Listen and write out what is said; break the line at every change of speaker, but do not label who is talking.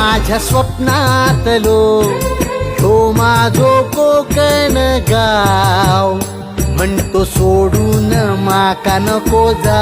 माझ्या स्वप्नातलो ह्यो माझो कोकण गाव म्हणतो सोडून माका नको जा